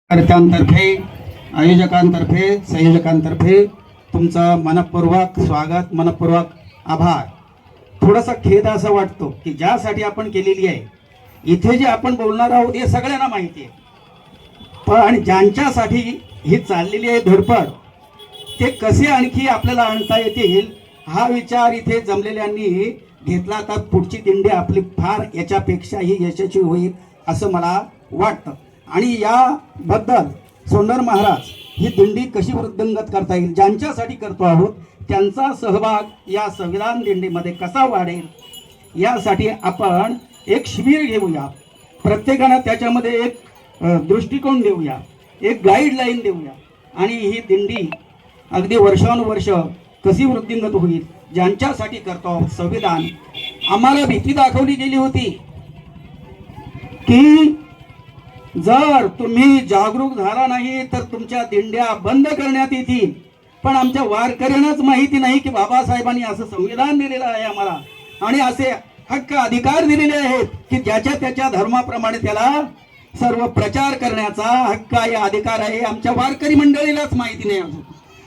कर्त्यांतर्फे, आयोजकांतर्फे, संयोजकांतर्फे तुमचं मनपूर्वक स्वागत, मनपूर्वक आभार. थोडासा खेद असं वाटतो की ज्यासाठी आपण केलेली आहे, इथे जे आपण बोलणार आहोत हे सगळ्यांना माहिती आहे, पण ज्यांच्यासाठी ही चाललेली आहे धडपड, ते कसे आणखी आपल्याला आणता येतील हा विचार इथे जमलेल्यांनी घेतला तर पुढची दिंडी आपली फार याच्यापेक्षाही यशस्वी होईल असं मला वाटतं. आणि याबद्दल सोंडर महाराज ही दिंडी कशी वृद्धिंगत करता येईल, ज्यांच्यासाठी करतो आहोत त्यांचा सहभाग या संविधान दिंडीमध्ये कसा वाढेल यासाठी आपण एक शिबिर घेऊया. प्रत्येकानं त्याच्यामध्ये एक दृष्टिकोन देऊया, एक गाईडलाईन देऊया आणि ही दिंडी अगदी वर्षानुवर्ष कशी वृद्धिंगत होईल, ज्यांच्यासाठी करतो आहोत संविधान. आम्हाला भीती दाखवली गेली होती की जर तुम्ही जागरूक झाला नाही तर तुमच्या दिंड्या बंद करण्यात येतील. पण आमच्या वारकऱ्यांनाच माहिती नाही की बाबासाहेबांनी असं संविधान दिलेलं आहे आम्हाला आणि असे हक्क अधिकार दिलेले आहेत की ज्याच्या त्याच्या धर्माप्रमाणे त्याला सर्व प्रचार करण्याचा हक्क आहे, अधिकार आहे. आमच्या वारकरी मंडळीलाच माहिती नाही अजून.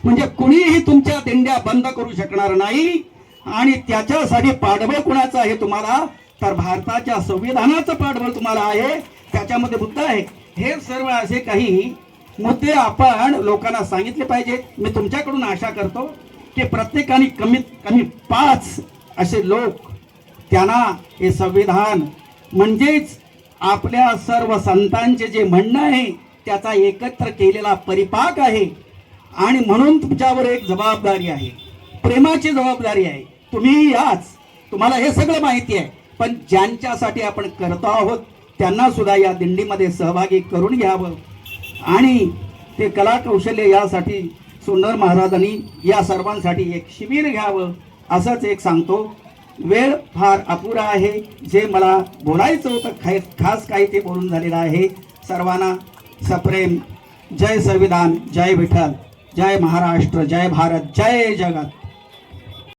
म्हणजे कुणीही तुमच्या दिंड्या बंद करू शकणार नाही. आणि त्याच्यासाठी पाठबळ कुणाचं आहे तुम्हाला, तर भारताच्या संविधानाचं पाठबळ तुम्हाला आहे. त्याच्यामध्ये मुद्दा आहे. हे सर्व असे काही मुद्दे आपण लोकांना सांगितले पाहिजे. मी तुमच्याकडून आशा करतो की प्रत्येकाने कमीत कमी 5 असे लोक त्यांना हे संविधान म्हणजेच आपल्या सर्व संतांचे जे म्हणणं आहे त्याचा एकत्र केलेला परिपाक आहे. आणि म्हणून तुमच्यावर एक जबाबदारी आहे, प्रेमाची जबाबदारी आहे. तुम्ही याच, तुम्हाला हे सगळं माहिती आहे, पण ज्यांच्यासाठी आपण करतो आहोत त्यांना सुद्धा या दिंडीमध्ये सहभागी करून घ्यावं. आणि ते कला कौशल्य यासाठी सोंडर महाराजांनी या सर्वांसाठी एक शिबिर घ्यावं असंच एक सांगतो. वेळ फार अपुरा आहे. जे मला बोलायचं होतं खास काही ते बोलून झालेलं आहे. सर्वांना सप्रेम जय संविधान, जय विठ्ठल, जय महाराष्ट्र, जय भारत, जय जगत.